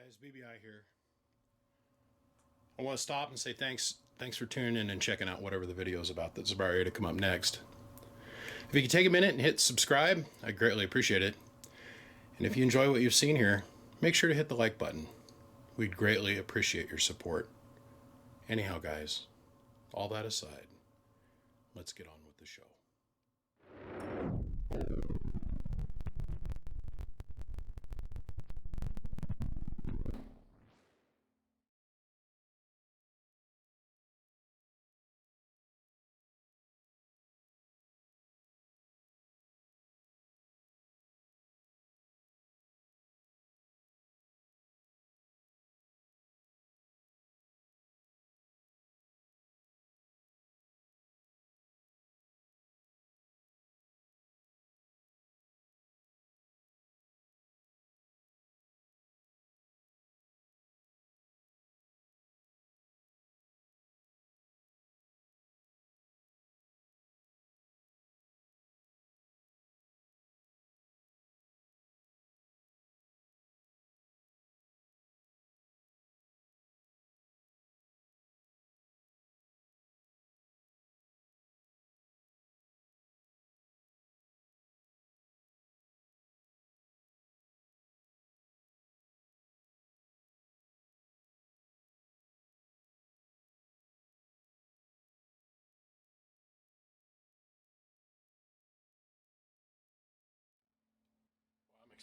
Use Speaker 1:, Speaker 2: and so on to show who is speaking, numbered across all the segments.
Speaker 1: guys, BBI here. I want to stop and say thanks for tuning in and checking out whatever the video is about that's about ready to come up next. If you could take a minute and hit subscribe, I'd greatly appreciate it. And if you enjoy what you've seen here, make sure to hit the like button. We'd greatly appreciate your support. Anyhow, guys, all that aside, let's get on with the show.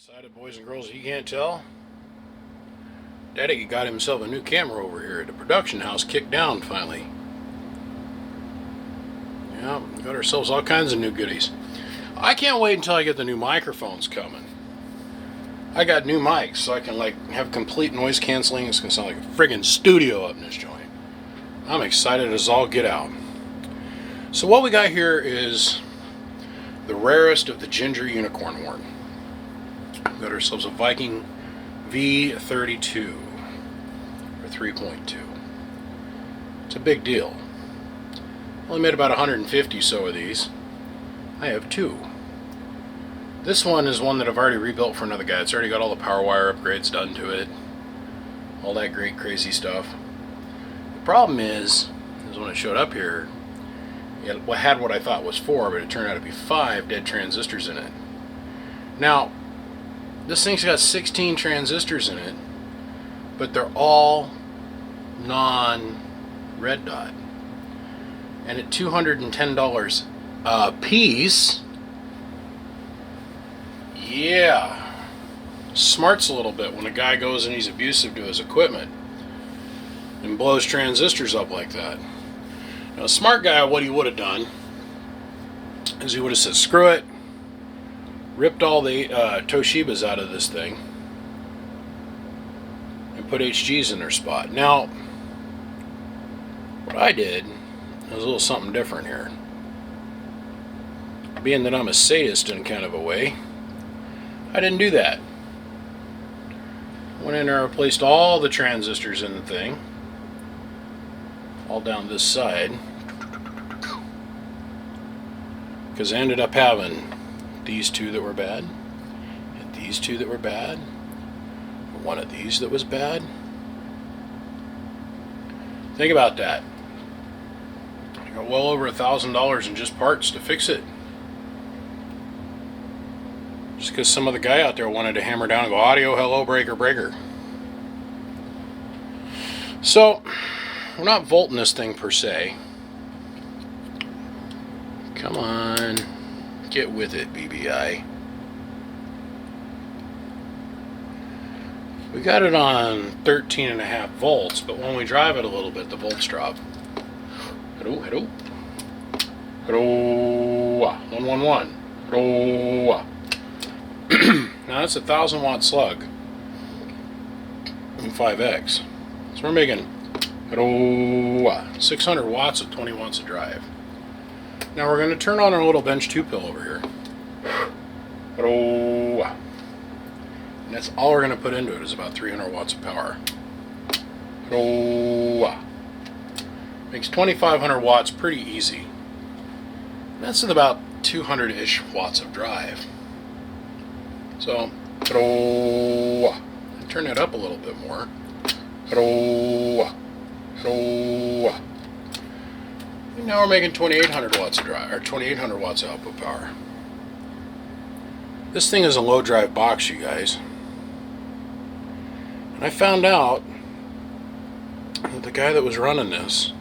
Speaker 1: Excited, boys and girls, you can't tell. Daddy got himself a new camera over here at the production house, kicked down finally. Yeah, we got ourselves all kinds of new goodies. I can't wait until I get the new microphones coming. I got new mics, so I can have complete noise canceling. It's gonna sound like a friggin' studio up in this joint. I'm excited as all get out. So what we got here is the rarest of the ginger unicorn horn. We got ourselves a Viking V32 or 3.2. It's a big deal. Only made about 150 so of these. I have two. This one is one that I've already rebuilt for another guy. It's already got all the power wire upgrades done to it. All that great crazy stuff. The problem is when it showed up here, it had what I thought was 4, but it turned out to be 5 dead transistors in it. Now, this thing's got 16 transistors in it, but they're all non-red dot. And at $210 a piece, yeah, smarts a little bit when a guy goes and he's abusive to his equipment and blows transistors up like that. Now, a smart guy, what he would have done is he would have said, screw it, ripped all the Toshibas out of this thing and put HGs in their spot. Now, what I did was a little something different here. Being that I'm a sadist in kind of a way, I didn't do that. Went in there and replaced all the transistors in the thing, all down this side, because I ended up having these two that were bad, and these two that were bad, and one of these that was bad. Think about that. You got well over $1,000 in just parts to fix it. Just because some other guy out there wanted to hammer down and go, audio, hello, breaker, breaker. So, we're not volting this thing per se. Come on. Get with it, BBI. We got it on 13.5 volts, but when we drive it a little bit, the volts drop. Hello, hello. Hello. 111. Hello. Now that's a 1,000 watt slug in 5X. So we're making 600 watts at 20 watts of drive. Now we're going to turn on our little bench 2 pill over here. And that's all we're going to put into it is about 300 watts of power. Makes 2,500 watts pretty easy. That's at about 200-ish watts of drive. So, Turn it up a little bit more. Hello. Hello. And now we're making 2,800 watts of drive, or 2,800 watts of output power. This thing is a low drive box, you guys. And I found out that the guy that was running this,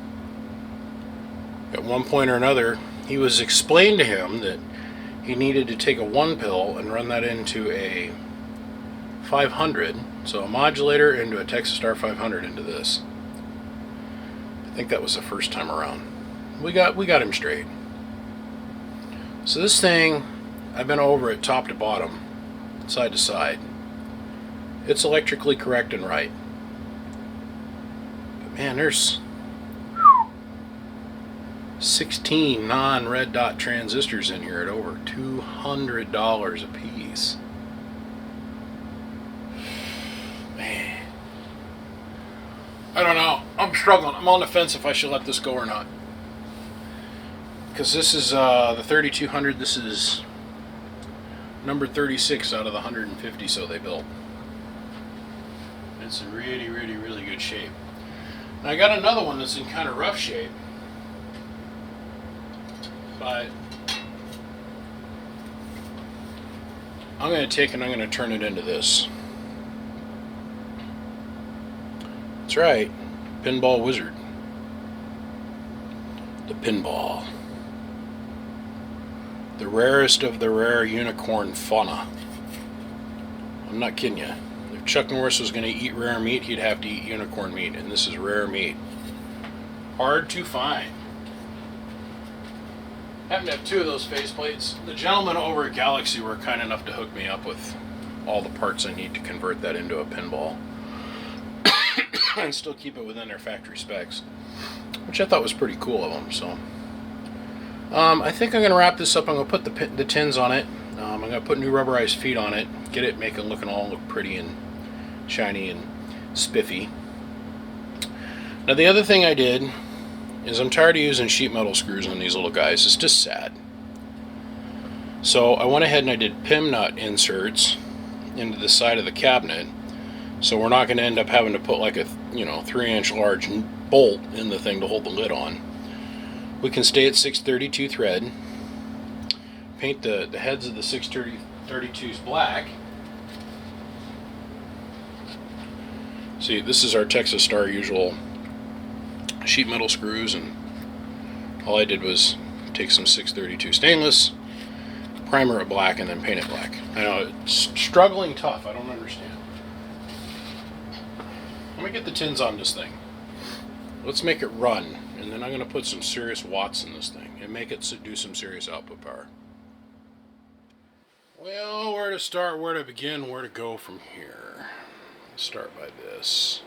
Speaker 1: at one point or another, he was explained to him that he needed to take a 1 pill and run that into a 500, so a modulator into a Texas Star 500 into this. I think that was the first time around. We got him straight. So this thing, I've been over it top to bottom, side to side. It's electrically correct and right. But man, there's 16 non-red dot transistors in here at over $200 a piece. Man, I don't know. I'm struggling. I'm on the fence if I should let this go or not. Because this is the 3200. This is number 36 out of the 150 so they built. It's in really, really, really good shape. Now I got another one that's in kind of rough shape. But I'm going to take and I'm going to turn it into this. That's right, Pinball Wizard. The pinball. The rarest of the rare unicorn fauna. I'm not kidding you. If Chuck Norris was going to eat rare meat, he'd have to eat unicorn meat, and this is rare meat. Hard to find. Happen to have 2 of those faceplates. The gentlemen over at Galaxy were kind enough to hook me up with all the parts I need to convert that into a pinball and still keep it within their factory specs, which I thought was pretty cool of them. So I think I'm going to wrap this up. I'm going to put the tins on it. I'm going to put new rubberized feet on it, get it looking all look pretty and shiny and spiffy. Now the other thing I did is I'm tired of using sheet metal screws on these little guys. It's just sad. So I went ahead and I did PIM nut inserts into the side of the cabinet, so we're not going to end up having to put like a 3-inch large bolt in the thing to hold the lid on. We can stay at 632 thread, paint the heads of the 632s black. See, this is our Texas Star usual sheet metal screws, and all I did was take some 632 stainless, primer it black, and then paint it black. I know it's struggling tough. I don't understand. Let me get the tins on this thing. Let's make it run, and then I'm going to put some serious watts in this thing and make it do some serious output power. Well, where to start, where to begin, where to go from here? Let's start by this.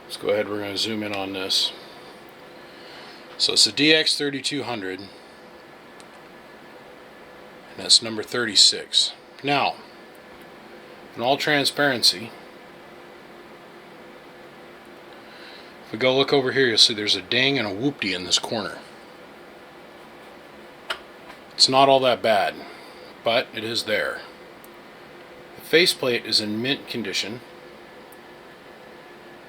Speaker 1: Let's go ahead, we're going to zoom in on this. So it's a DX3200, and that's number 36. Now, in all transparency, if we go look over here, you'll see there's a ding and a whoopty in this corner. It's not all that bad, but it is there. The faceplate is in mint condition.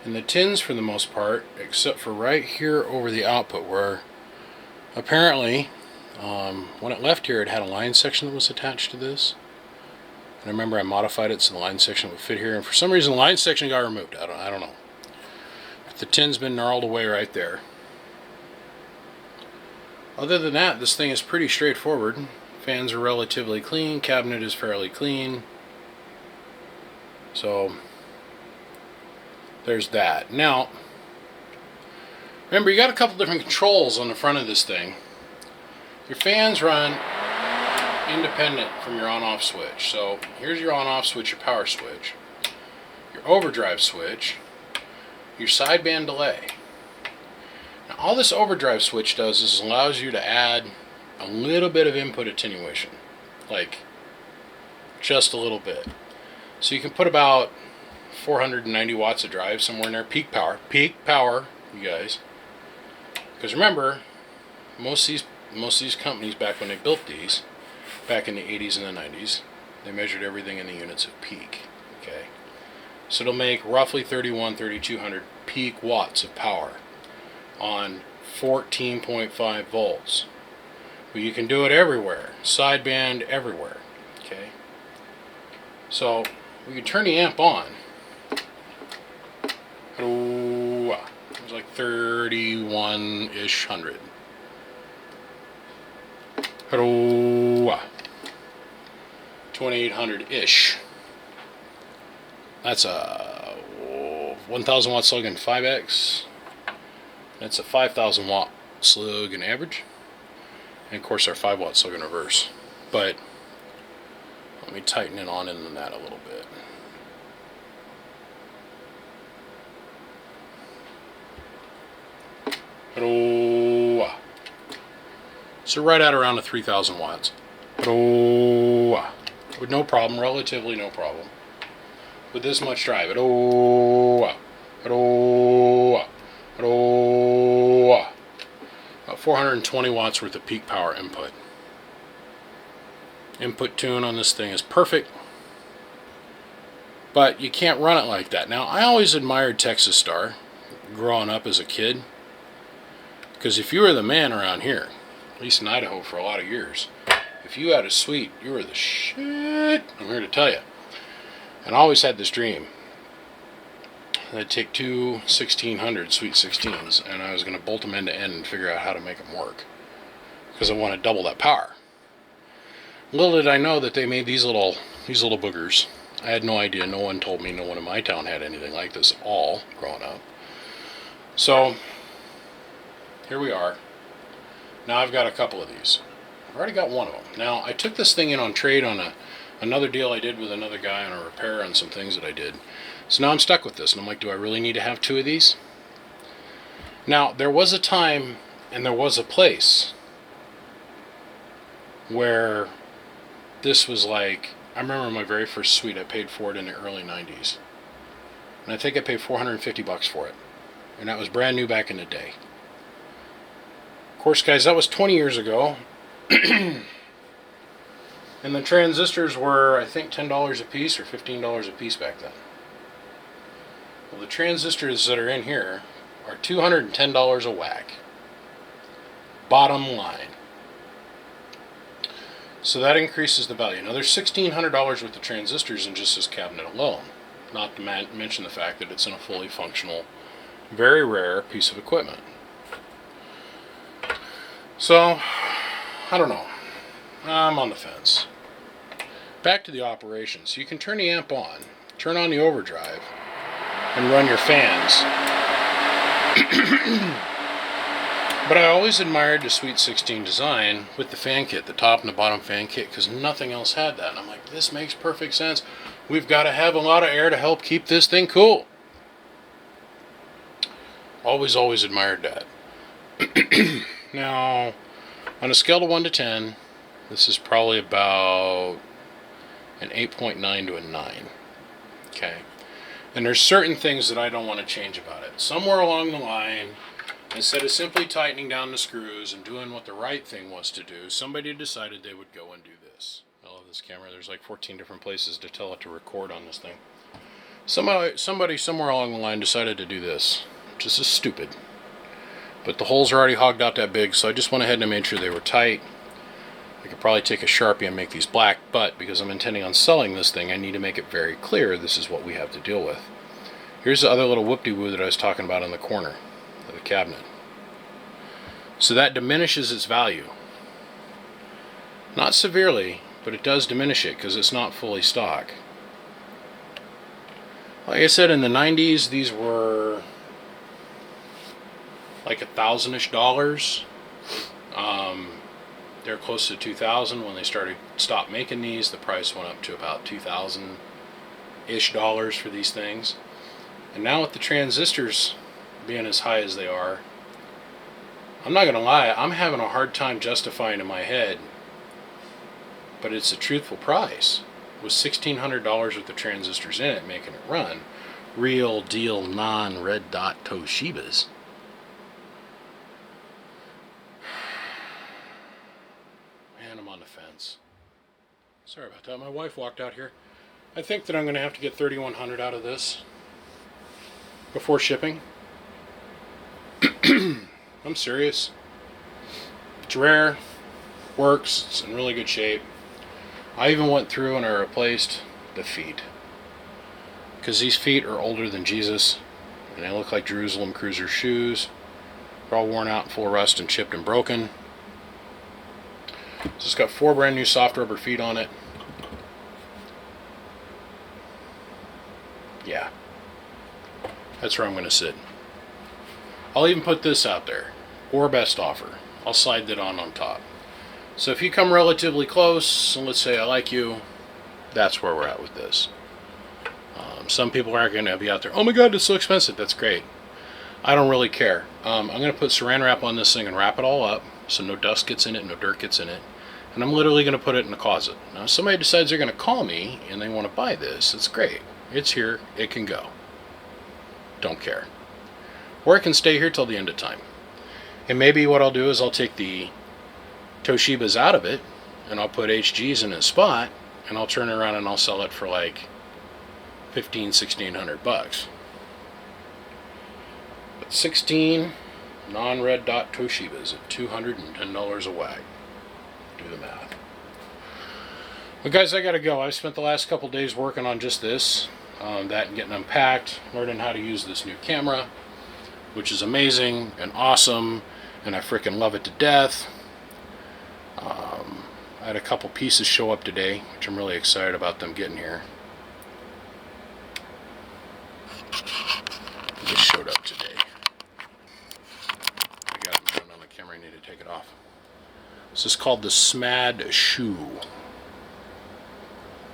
Speaker 1: And the tins, for the most part, except for right here over the output, where apparently when it left here it had a line section that was attached to this. And I remember I modified it so the line section would fit here, and for some reason the line section got removed. I don't know. But the tin's been gnarled away right there. Other than that, this thing is pretty straightforward. Fans are relatively clean, cabinet is fairly clean. So there's that. Now, remember, you got a couple different controls on the front of this thing. Your fans run independent from your on-off switch. So here's your on-off switch, your power switch, your overdrive switch, your sideband delay. Now, all this overdrive switch does is allows you to add a little bit of input attenuation, like just a little bit. So you can put about 490 watts of drive somewhere in there, peak power, you guys. Because remember, most of these companies back when they built these, back in the 80s and the 90s, They measured everything in the units of peak. Okay, so it'll make roughly 3,200 peak watts of power on 14.5 volts. But you can do it everywhere, sideband everywhere. Okay, so we can turn the amp on. It was like 31-ish hundred. 2800-ish. That's a 1000 watt slug in 5X. That's a 5000 watt slug in average. And of course our 5 watt slug in reverse. But let me tighten it on in that a little bit. So right at around the 3000 watts. With no problem, relatively no problem. With this much drive. About 420 watts worth of peak power input. Input tune on this thing is perfect. But you can't run it like that. Now, I always admired Texas Star growing up as a kid. Because if you were the man around here, at least in Idaho for a lot of years, if you had a suite, you were the shit. I'm here to tell you. And I always had this dream. I'd take two 1600 Sweet 16s and I was going to bolt them end to end and figure out how to make them work. Because I want to double that power. Little did I know that they made these little boogers. I had no idea. No one told me. No one in my town had anything like this at all growing up. So here we are. Now I've got a couple of these. I've already got one of them. Now I took this thing in on trade on another deal I did with another guy on a repair on some things that I did. So now I'm stuck with this and I'm like, do I really need to have two of these? Now there was a time and there was a place where this was like, I remember my very first suite, I paid for it in the early 90s. And I think I paid $450 for it. And that was brand new back in the day. Of course, guys, that was 20 years ago. And the transistors were, I think, $10 a piece or $15 a piece back then. Well, the transistors that are in here are $210 a whack. Bottom line. So that increases the value. Now, there's $1,600 worth of transistors in just this cabinet alone. Not to mention the fact that it's in a fully functional, very rare piece of equipment. So, I don't know. I'm on the fence. Back to the operations. You can turn the amp on, turn on the overdrive, and run your fans. But I always admired the Sweet 16 design with the fan kit, the top and the bottom fan kit, because nothing else had that. And I'm like, this makes perfect sense. We've got to have a lot of air to help keep this thing cool. Always admired that. Now, on a scale of 1 to 10, this is probably about an 8.9 to a 9. Okay. And there's certain things that I don't want to change about it. Somewhere along the line, instead of simply tightening down the screws and doing what the right thing was to do, somebody decided they would go and do this. I love this camera. There's like 14 different places to tell it to record on this thing. Somebody somewhere along the line decided to do this, which is just stupid. But the holes are already hogged out that big, so I just went ahead and made sure they were tight. I could probably take a Sharpie and make these black, but because I'm intending on selling this thing, I need to make it very clear this is what we have to deal with. Here's the other little whoop-de-woo that I was talking about in the corner of the cabinet. So that diminishes its value. Not severely, but it does diminish it because it's not fully stock. Like I said, in the 90s, these were like $1,000-ish. They're close to $2,000 when they stopped making these. The price went up to about $2,000-ish for these things. And now with the transistors being as high as they are, I'm not going to lie, I'm having a hard time justifying in my head, but it's a truthful price. With $1,600 worth of transistors in it, making it run, real deal non-red dot Toshibas. Man, I'm on the fence. Sorry about that. My wife walked out here. I think that I'm going to have to get $3,100 out of this before shipping. I'm serious. It's rare, works, it's in really good shape. I even went through and I replaced the feet, because these feet are older than Jesus and they look like Jerusalem Cruiser shoes. They're all worn out and full of rust and chipped and broken. So it's got 4 brand new soft rubber feet on it. Yeah, that's where I'm going to sit. I'll even put this out there, or best offer. I'll slide that on top. So if you come relatively close, and let's say I like you, that's where we're at with this. Some people aren't going to be out there, oh my god, it's so expensive. That's great. I don't really care. I'm going to put saran wrap on this thing and wrap it all up so no dust gets in it, no dirt gets in it. And I'm literally going to put it in the closet. Now if somebody decides they're going to call me and they want to buy this, it's great. It's here. It can go. Don't care. Or it can stay here till the end of time. And maybe what I'll do is I'll take the Toshibas out of it and I'll put HGs in its spot and I'll turn it around and I'll sell it for like $1,500-1,600 bucks. But 16 non-red dot Toshibas at $210 a whack. Do the math. But guys, I gotta go. I've spent the last couple days working on just this, that and getting unpacked, learning how to use this new camera, which is amazing and awesome, and I freaking love it to death. I had a couple pieces show up today, which I'm really excited about them getting here. They just showed up today. I got it mounted on the camera. I need to take it off. This is called the SMAD shoe.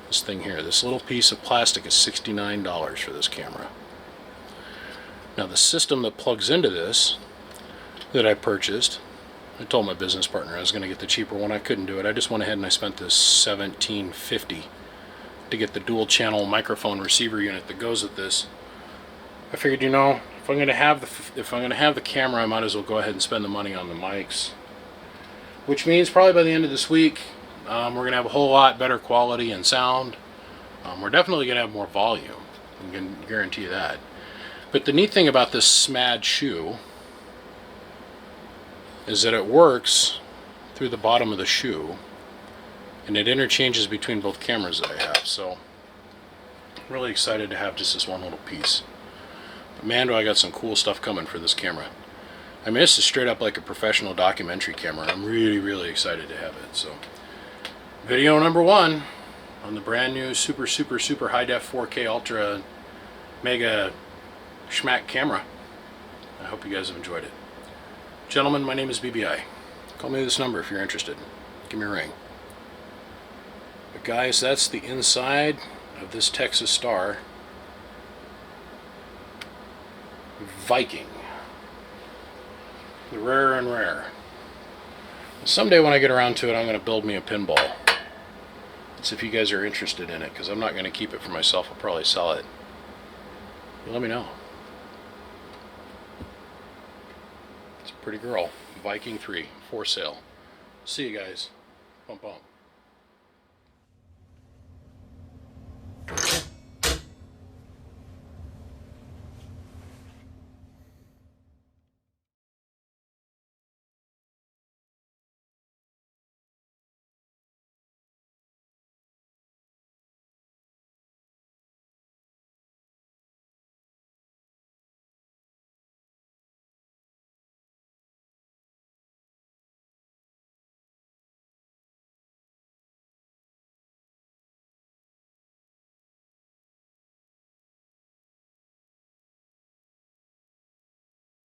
Speaker 1: This thing here, this little piece of plastic is $69 for this camera. Now the system that plugs into this that I purchased, I told my business partner I was going to get the cheaper one. I couldn't do it. I just went ahead and I spent this $17.50 to get the dual channel microphone receiver unit that goes with this. I figured, you know, if I'm going to have the camera, I might as well go ahead and spend the money on the mics. Which means probably by the end of this week, we're going to have a whole lot better quality and sound. We're definitely going to have more volume. I can guarantee you that. But the neat thing about this SMAD shoe is that it works through the bottom of the shoe and it interchanges between both cameras that I have. So I'm really excited to have just this one little piece. But man, do I got some cool stuff coming for this camera. I mean, this is straight up like a professional documentary camera. I'm really excited to have it. So video number 1 on the brand new super high def 4K ultra mega schmack camera. I hope you guys have enjoyed it. Gentlemen, my name is BBI. Call me this number if you're interested. Give me a ring. But guys, that's the inside of this Texas Star Viking. The rare and rare. Someday when I get around to it, I'm going to build me a pinball. Let's see if you guys are interested in it, because I'm not going to keep it for myself. I'll probably sell it. You let me know. It's a pretty girl. Viking 3 for sale. See you guys. Bump bump.